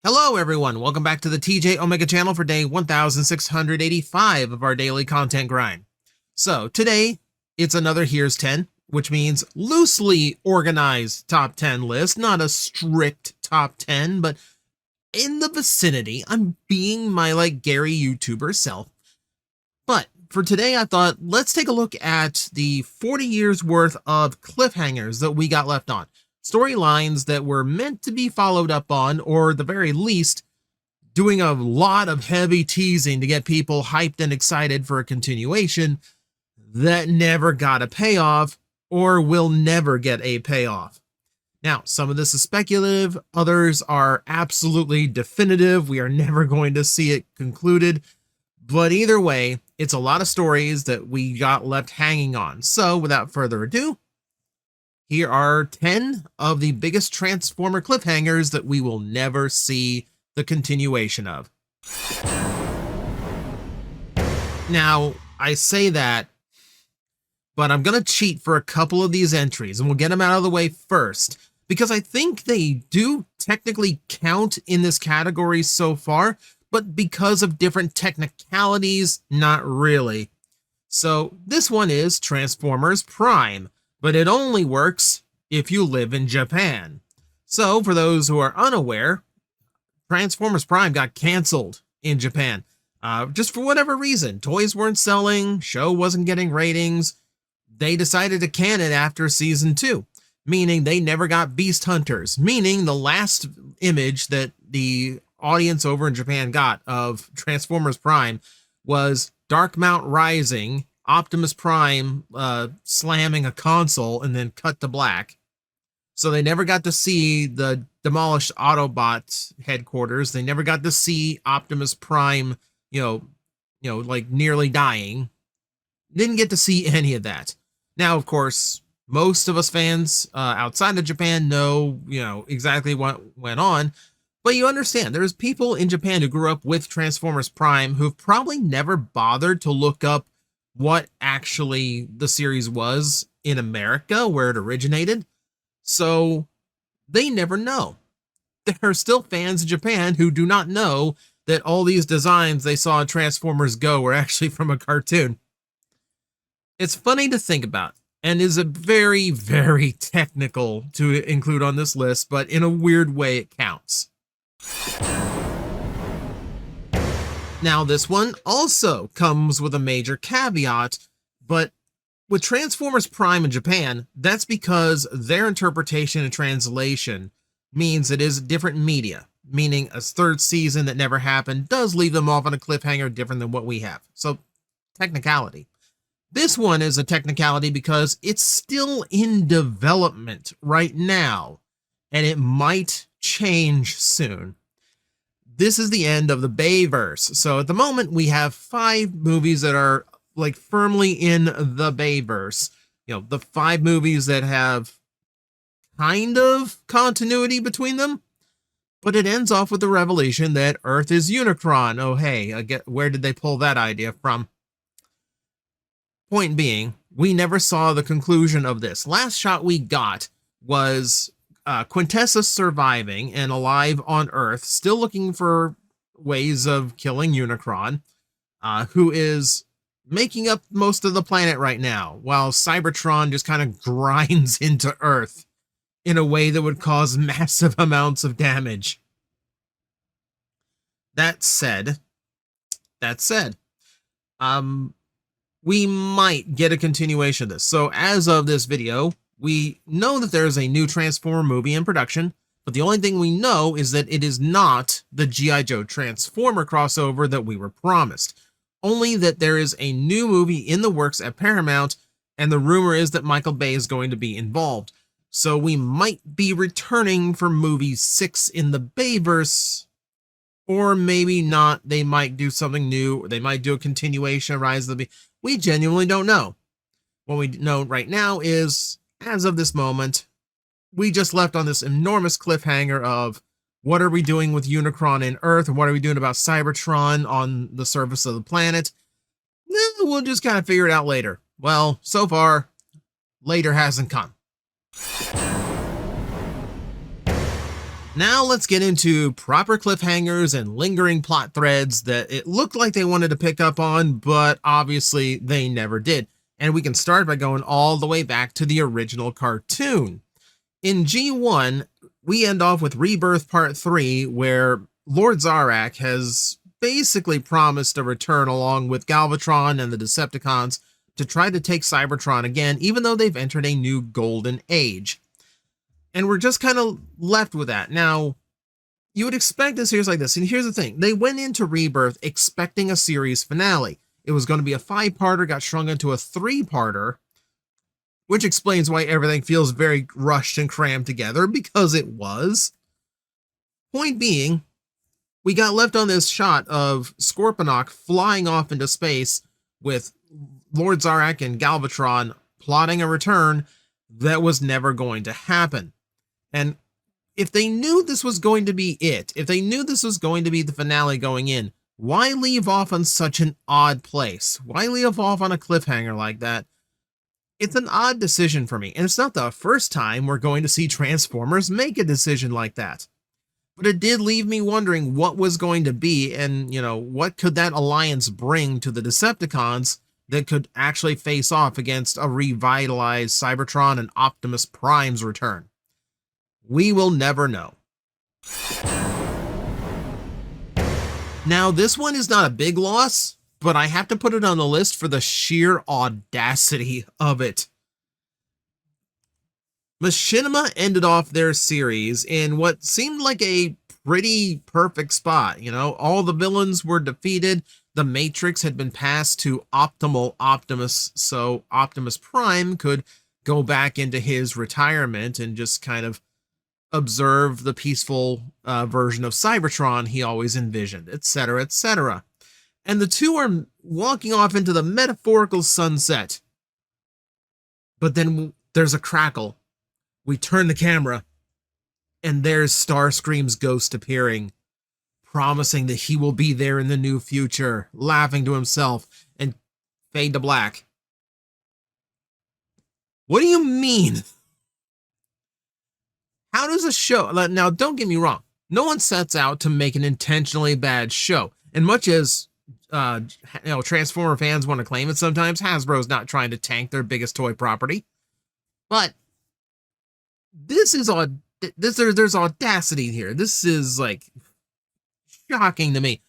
Hello everyone, welcome back to the TJOmega channel for day 1685 of our daily content grind. So today, it's another Here's 10, which means loosely organized top 10 list, not a strict top 10, but in the vicinity. I'm being my Gary YouTuber self. But for today, I thought, let's take a look at the 40 years worth of cliffhangers that we got left on. Storylines that were meant to be followed up on, or at the very least, doing a lot of heavy teasing to get people hyped and excited for a continuation that never got a payoff or will never get a payoff. Now, some of this is speculative, others are absolutely definitive. We are never going to see it concluded, but either way, it's a lot of stories that we got left hanging on. So without further ado, here are 10 of the biggest Transformer cliffhangers that we will never see the continuation of. Now, I say that, but I'm going to cheat for a couple of these entries, and we'll get them out of the way first, because I think they do technically count in this category so far, but because of different technicalities, not really. So this one is Transformers Prime, but it only works if you live in Japan. So for those who are unaware, Transformers Prime got canceled in Japan. Just for whatever reason. Toys weren't selling, show wasn't getting ratings. They decided to can it after season 2, meaning they never got Beast Hunters, meaning the last image that the audience over in Japan got of Transformers Prime was Dark Mount Rising, Optimus Prime slamming a console, and then cut to black. So they never got to see the demolished Autobot headquarters. They never got to see Optimus Prime, nearly dying. Didn't get to see any of that. Now, of course, most of us fans outside of Japan know, exactly what went on. But you understand, there's people in Japan who grew up with Transformers Prime who've probably never bothered to look up what actually the series was in America, where it originated. So they never know. There are still fans in Japan who do not know that all these designs they saw in Transformers Go were actually from a cartoon. It's funny to think about, and is a very, very technical to include on this list, but in a weird way it counts. Now, this one also comes with a major caveat, but with Transformers Prime in Japan, that's because their interpretation and translation means it is different media, meaning a third season that never happened does leave them off on a cliffhanger different than what we have. So, technicality. This one is a technicality because it's still in development right now, and it might change soon. This is the end of the Bayverse. So at the moment, we have 5 movies that are firmly in the Bayverse. The 5 movies that have kind of continuity between them. But it ends off with the revelation that Earth is Unicron. Oh, hey, where did they pull that idea from? Point being, we never saw the conclusion of this. Last shot we got was Quintessa surviving and alive on Earth, still looking for ways of killing Unicron, who is making up most of the planet right now, while Cybertron just kind of grinds into Earth in a way that would cause massive amounts of damage. That said, we might get a continuation of this. So as of this video, we know that there's a new Transformer movie in production, but the only thing we know is that it is not the G.I. Joe Transformer crossover that we were promised. Only that there is a new movie in the works at Paramount, and the rumor is that Michael Bay is going to be involved. So we might be returning for movie 6 in the Bayverse, or maybe not. They might do something new. They might do a continuation of Rise of the Beast. We genuinely don't know. What we know right now is, as of this moment, we just left on this enormous cliffhanger of what are we doing with Unicron in Earth, and what are we doing about Cybertron on the surface of the planet? We'll just kind of figure it out later. Well, so far, later hasn't come. Now let's get into proper cliffhangers and lingering plot threads that it looked like they wanted to pick up on, but obviously they never did. And we can start by going all the way back to the original cartoon. In G1, we end off with Rebirth Part 3, where Lord Zarak has basically promised a return along with Galvatron and the Decepticons to try to take Cybertron again, even though they've entered a new golden age. And we're just kind of left with that. Now, you would expect a series like this, and here's the thing. They went into Rebirth expecting a series finale. It was going to be a 5-parter, got shrunk into a 3-parter, which explains why everything feels very rushed and crammed together, because it was. Point being, we got left on this shot of Scorponok flying off into space with Lord Zarak and Galvatron plotting a return that was never going to happen. And if they knew this was going to be it, if they knew this was going to be the finale going in, why leave off on such an odd place? Why leave off on a cliffhanger like that? It's an odd decision for me, and it's not the first time we're going to see Transformers make a decision like that. But it did leave me wondering what was going to be, and, what could that alliance bring to the Decepticons that could actually face off against a revitalized Cybertron and Optimus Prime's return. We will never know. Now, this one is not a big loss, but I have to put it on the list for the sheer audacity of it. Machinima ended off their series in what seemed like a pretty perfect spot. All the villains were defeated. The Matrix had been passed to Optimal Optimus, so Optimus Prime could go back into his retirement and just kind of observe the peaceful version of Cybertron he always envisioned, etc., etc. And the two are walking off into the metaphorical sunset. But then there's a crackle. We turn the camera, and there's Starscream's ghost appearing, promising that he will be there in the new future, laughing to himself, and fade to black. What do you mean? How does a show... Now, don't get me wrong. No one sets out to make an intentionally bad show. And much as Transformer fans want to claim it sometimes, Hasbro's not trying to tank their biggest toy property. But this is there's audacity here. This is shocking to me.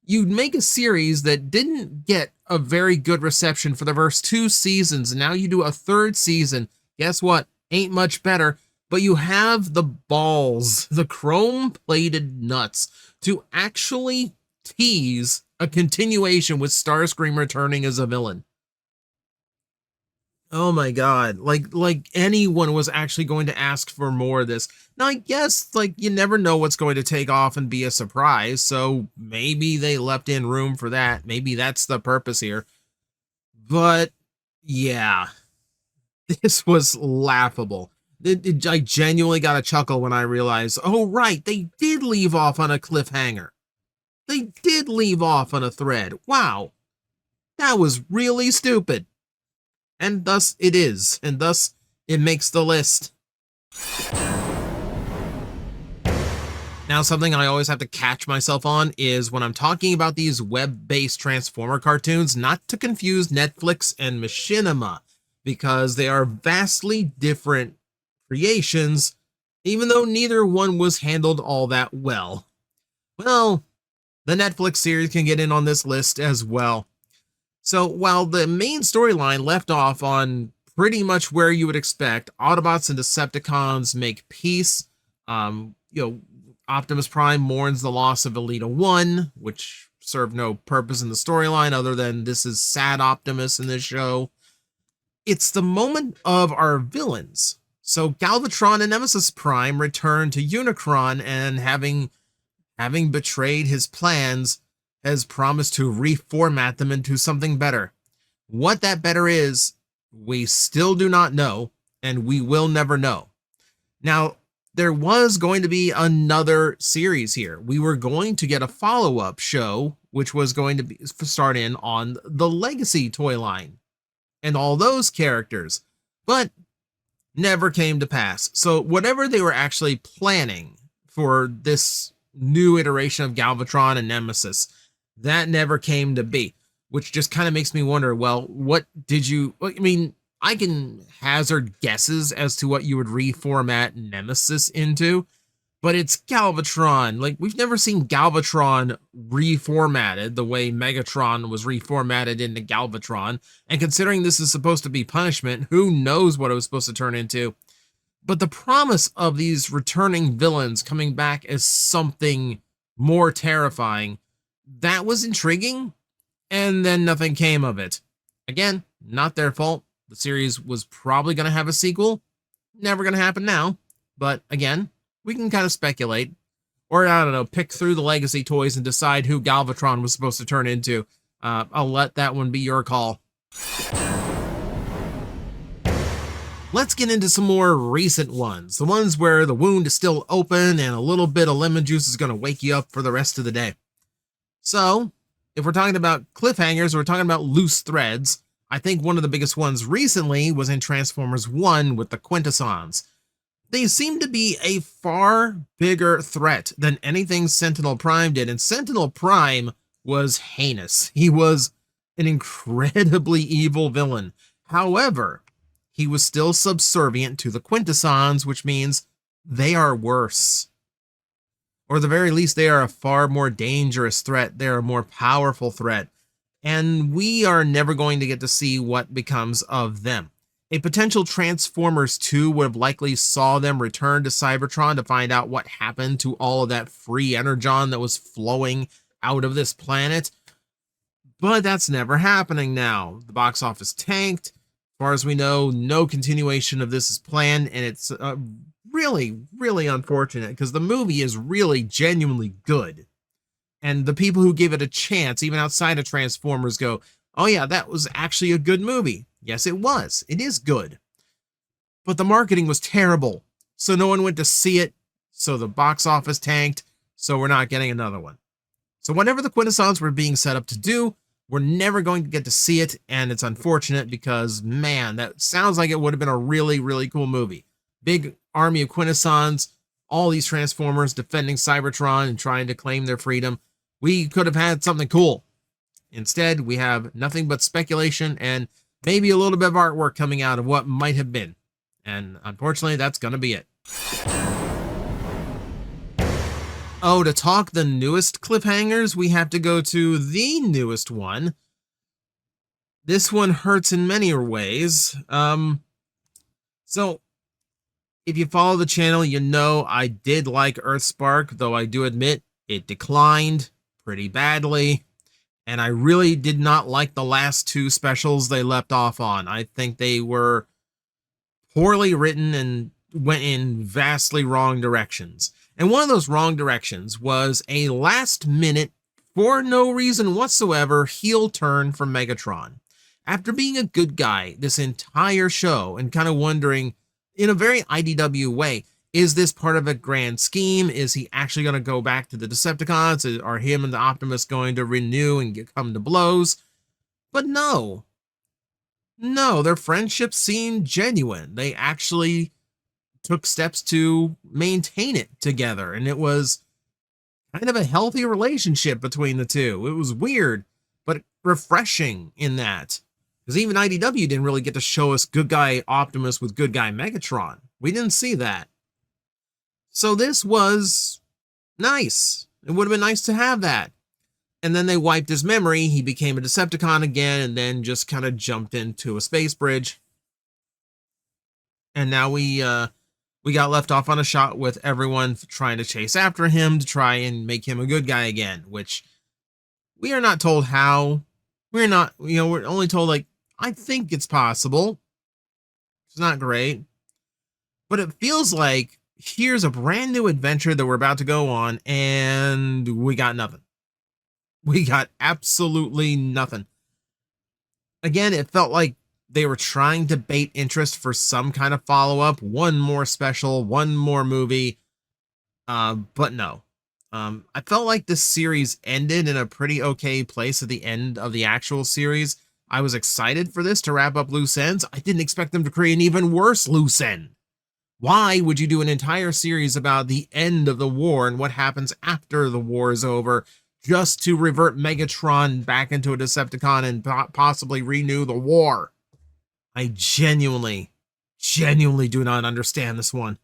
You'd make a series that didn't get a very good reception for the first 2 seasons, and now you do a 3rd season. Guess what? Ain't much better. But you have the balls, the chrome-plated nuts, to actually tease a continuation with Starscream returning as a villain. Oh my god, like anyone was actually going to ask for more of this. Now, I guess, you never know what's going to take off and be a surprise, so maybe they left in room for that. Maybe that's the purpose here. But, yeah, this was laughable. I genuinely got a chuckle when I realized, oh right, they did leave off on a cliffhanger. They did leave off on a thread. Wow, that was really stupid. And thus it is, and thus it makes the list. Now, something I always have to catch myself on is when I'm talking about these web-based Transformer cartoons, not to confuse Netflix and Machinima, because they are vastly different creations, even though neither one was handled all that well. Well, the Netflix series can get in on this list as well. So while the main storyline left off on pretty much where you would expect, Autobots and Decepticons make peace. Optimus Prime mourns the loss of Elita 1, which served no purpose in the storyline other than this is sad Optimus in this show. It's the moment of our villains. So Galvatron and Nemesis Prime return to Unicron, and having betrayed his plans, has promised to reformat them into something better. What that better is, we still do not know, and we will never know. Now, there was going to be another series here. We were going to get a follow-up show, which was going to start in on the Legacy toy line and all those characters, but never came to pass. So whatever they were actually planning for this new iteration of Galvatron and Nemesis. That never came to be, which just kind of makes me wonder, well, what did you, I mean, I can hazard guesses as to what you would reformat Nemesis into, but it's Galvatron. Like, we've never seen Galvatron reformatted the way Megatron was reformatted into Galvatron. And considering this is supposed to be punishment, who knows what it was supposed to turn into. But the promise of these returning villains coming back as something more terrifying, that was intriguing, and then nothing came of it. Again, not their fault. The series was probably going to have a sequel. Never going to happen now. But again, we can kind of speculate. Or, I don't know, pick through the legacy toys and decide who Galvatron was supposed to turn into. I'll let that one be your call. Let's get into some more recent ones. The ones where the wound is still open and a little bit of lemon juice is going to wake you up for the rest of the day. So, if we're talking about cliffhangers, we're talking about loose threads. I think one of the biggest ones recently was in Transformers 1 with the Quintessons. They seem to be a far bigger threat than anything Sentinel Prime did, and Sentinel Prime was heinous. He was an incredibly evil villain. However, he was still subservient to the Quintessons, which means they are worse. Or at the very least, they are a far more dangerous threat. They're a more powerful threat. And we are never going to get to see what becomes of them. A potential Transformers 2 would have likely saw them return to Cybertron to find out what happened to all of that free energon that was flowing out of this planet. But that's never happening now. The box office tanked. As far as we know, no continuation of this is planned, and it's really, really unfortunate because the movie is really genuinely good. And the people who give it a chance, even outside of Transformers, go, oh yeah, that was actually a good movie. Yes, it was. It is good. But the marketing was terrible, so no one went to see it, so the box office tanked, so we're not getting another one. So whatever the Quintessons were being set up to do, we're never going to get to see it, and it's unfortunate because, man, that sounds like it would have been a really, really cool movie. Big army of Quintessons, all these Transformers defending Cybertron and trying to claim their freedom. We could have had something cool. Instead, we have nothing but speculation and maybe a little bit of artwork coming out of what might have been. And unfortunately, that's going to be it. Oh, to talk the newest cliffhangers, we have to go to the newest one. This one hurts in many ways. So, if you follow the channel, you know I did like EarthSpark, though I do admit it declined pretty badly. And I really did not like the last two specials they left off on. I think they were poorly written and went in vastly wrong directions. And one of those wrong directions was a last-minute, for no reason whatsoever, heel turn from Megatron. After being a good guy this entire show and kind of wondering, in a very IDW way, is this part of a grand scheme? Is he actually going to go back to the Decepticons? Are him and the Optimus going to renew and come to blows? But no. No, their friendship seemed genuine. They actually took steps to maintain it together, and it was kind of a healthy relationship between the two. It was weird, but refreshing in that. Because even IDW didn't really get to show us good guy Optimus with good guy Megatron. We didn't see that. So this was nice. It would have been nice to have that. And then they wiped his memory, he became a Decepticon again, and then just kind of jumped into a space bridge. And now we got left off on a shot with everyone trying to chase after him to try and make him a good guy again, which we are not told how. We're not, we're only told, like, I think it's possible. It's not great. But it feels like here's a brand new adventure that we're about to go on, and we got nothing. We got absolutely nothing. Again, it felt like they were trying to bait interest for some kind of follow-up, one more special, one more movie, but no. I felt like this series ended in a pretty okay place at the end of the actual series. I was excited for this to wrap up loose ends. I didn't expect them to create an even worse loose end. Why would you do an entire series about the end of the war and what happens after the war is over just to revert Megatron back into a Decepticon and possibly renew the war? I genuinely do not understand this one.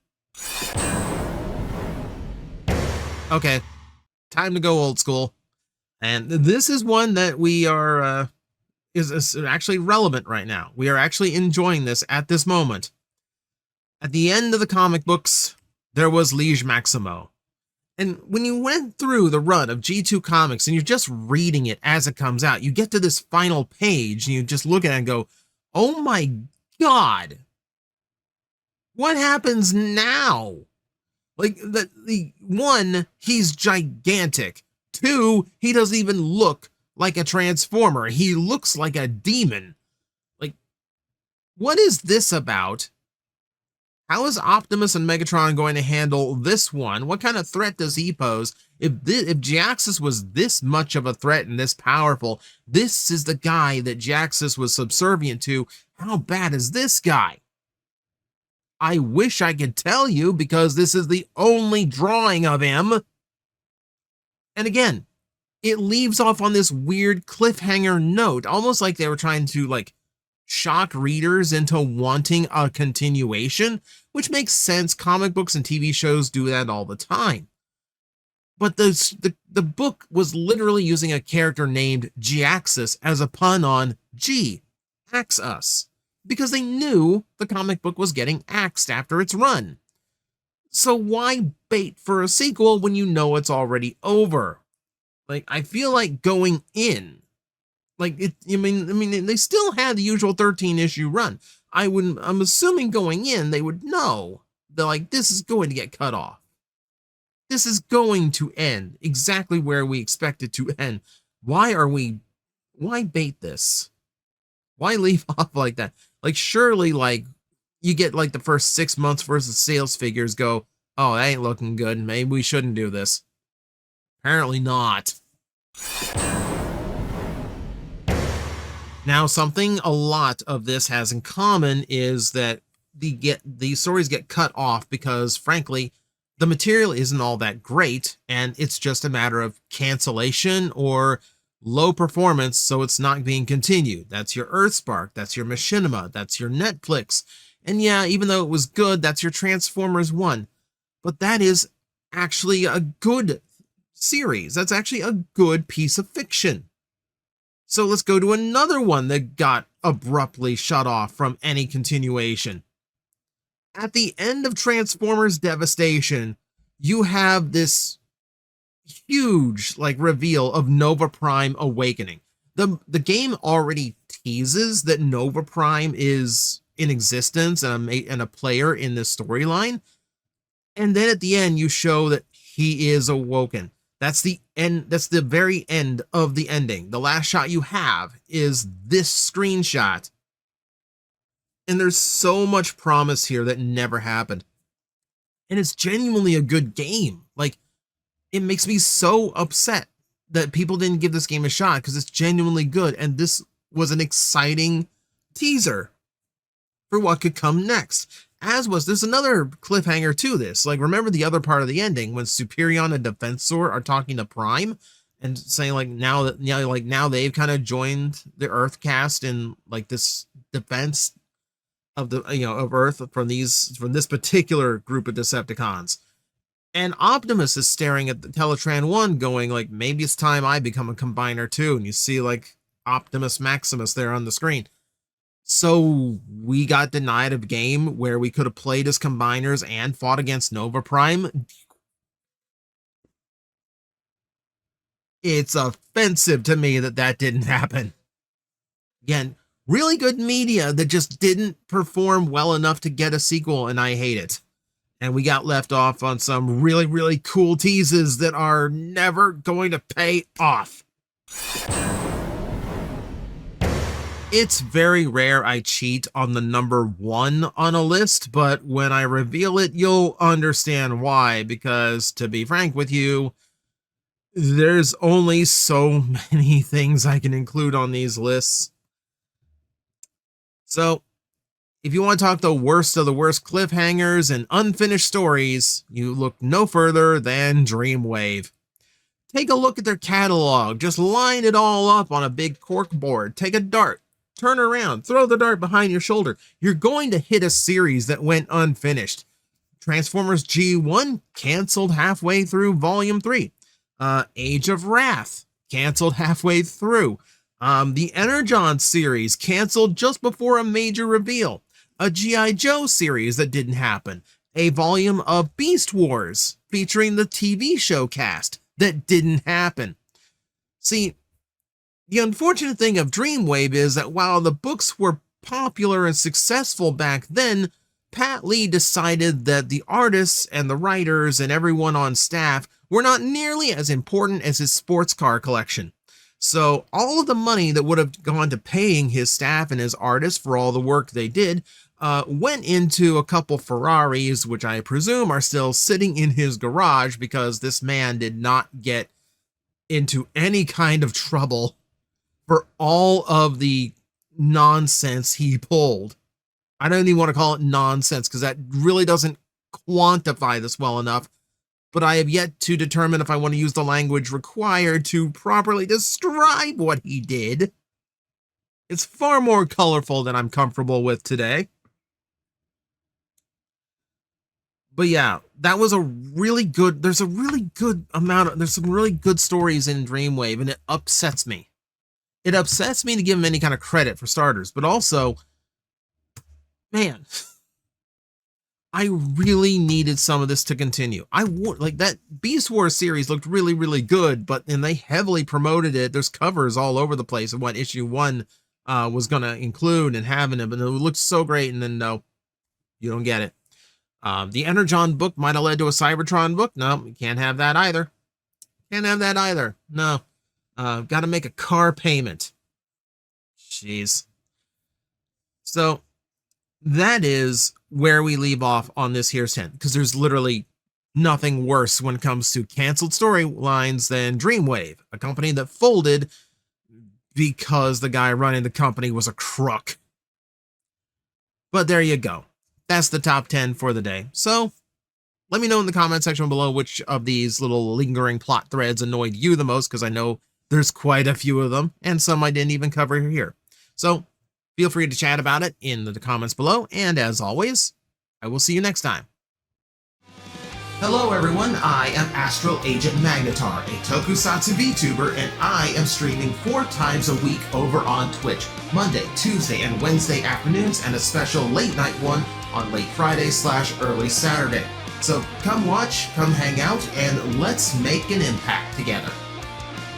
Okay, time to go old school. And this is one that we are, is actually relevant right now. We are actually enjoying this at this moment. At the end of the comic books, there was Liege Maximo. And when you went through the run of G2 Comics and you're just reading it as it comes out, you get to this final page and you just look at it and go, oh my God, what happens now? Like, the one, he's gigantic. Two, he doesn't even look like a Transformer. He looks like a demon. Like, what is this about? How is Optimus and Megatron going to handle this one? What kind of threat does he pose? If Jaxus was this much of a threat and this powerful, this is the guy that Jaxus was subservient to. How bad is this guy? I wish I could tell you because this is the only drawing of him. And again, it leaves off on this weird cliffhanger note, almost like they were trying to like shock readers into wanting a continuation, which makes sense. Comic books and TV shows do that all the time. But the book was literally using a character named Jaxus as a pun on G, axe us, because they knew the comic book was getting axed after its run. So why bait for a sequel when you know it's already over? Like, I feel like going in, like it, I mean, they still had the usual 13-issue run. I'm assuming going in, they would know that like this is going to get cut off. This is going to end exactly where we expect it to end. Why bait this? Why leave off like that? Like, surely, like, you get like the first 6 months worth of sales figures go, oh, that ain't looking good. Maybe we shouldn't do this. Apparently not. Now, something a lot of this has in common is that the stories get cut off because, frankly, the material isn't all that great, and it's just a matter of cancellation or low performance, so it's not being continued. That's your EarthSpark, that's your Machinima, that's your Netflix. And yeah, even though it was good, that's your Transformers 1. But that is actually a good series. That's actually a good piece of fiction. So let's go to another one that got abruptly shut off from any continuation. At the end of Transformers Devastation, you have this huge like reveal of Nova Prime awakening. The game already teases that Nova Prime is in existence and a player in this storyline. And then at the end, you show that he is awoken. That's the end. That's the very end of the ending. The last shot you have is this screenshot. And there's so much promise here that never happened. And it's genuinely a good game. Like, it makes me so upset that people didn't give this game a shot because it's genuinely good. And this was an exciting teaser for what could come next. There's another cliffhanger to this. Like, remember the other part of the ending when Superion and Defensor are talking to Prime and saying like now they've kind of joined the Earth cast in like this defense of the of Earth from this particular group of Decepticons. And Optimus is staring at the Teletran 1 going like, maybe it's time I become a combiner too. And you see like Optimus Maximus there on the screen. So we got denied a game where we could have played as combiners and fought against Nova Prime. It's offensive to me that didn't happen. Again, really good media that just didn't perform well enough to get a sequel, and I hate it. And we got left off on some really, really cool teases that are never going to pay off. It's very rare I cheat on the number 1 on a list, but when I reveal it, you'll understand why, because to be frank with you, there's only so many things I can include on these lists. So If you want to talk the worst of the worst cliffhangers and unfinished stories, you look no further than Dreamwave. Take a look at their catalog. Just line it all up on a big cork board. Take a dart, turn around, throw the dart behind your shoulder. You're going to hit a series that went unfinished. Transformers G1 canceled halfway through Volume 3. Age of Wrath canceled halfway through. The Energon series canceled just before a major reveal. A G.I. Joe series that didn't happen. A volume of Beast Wars featuring the TV show cast that didn't happen. See, the unfortunate thing of Dreamwave is that while the books were popular and successful back then, Pat Lee decided that the artists and the writers and everyone on staff were not nearly as important as his sports car collection. So all of the money that would have gone to paying his staff and his artists for all the work they did went into a couple Ferraris, which I presume are still sitting in his garage because this man did not get into any kind of trouble for all of the nonsense he pulled. I don't even want to call it nonsense because that really doesn't quantify this well enough, but I have yet to determine if I want to use the language required to properly describe what he did. It's far more colorful than I'm comfortable with today. But yeah, that was a really good, there's some really good stories in Dreamwave, and it upsets me. It upsets me to give him any kind of credit for starters, but also, man, I really needed some of this to continue. Like that Beast Wars series looked really, really good, but then they heavily promoted it. There's covers all over the place of what issue 1 was going to include and having it, and it looked so great, and then no, you don't get it. The Energon book might have led to a Cybertron book. No, you can't have that either. Can't have that either. No. Got to make a car payment. Jeez. So that is where we leave off on this here's 10, because there's literally nothing worse when it comes to canceled storylines than Dreamwave, a company that folded because the guy running the company was a crook. But there you go. That's the top 10 for the day. So let me know in the comment section below which of these little lingering plot threads annoyed you the most, because I know there's quite a few of them, and some I didn't even cover here. So feel free to chat about it in the comments below, and as always, I will see you next time. Hello everyone, I am Astral Agent Magnetar, a Tokusatsu VTuber, and I am streaming 4 times a week over on Twitch, Monday, Tuesday, and Wednesday afternoons, and a special late night one on late Friday/early Saturday. So come watch, come hang out, and let's make an impact together.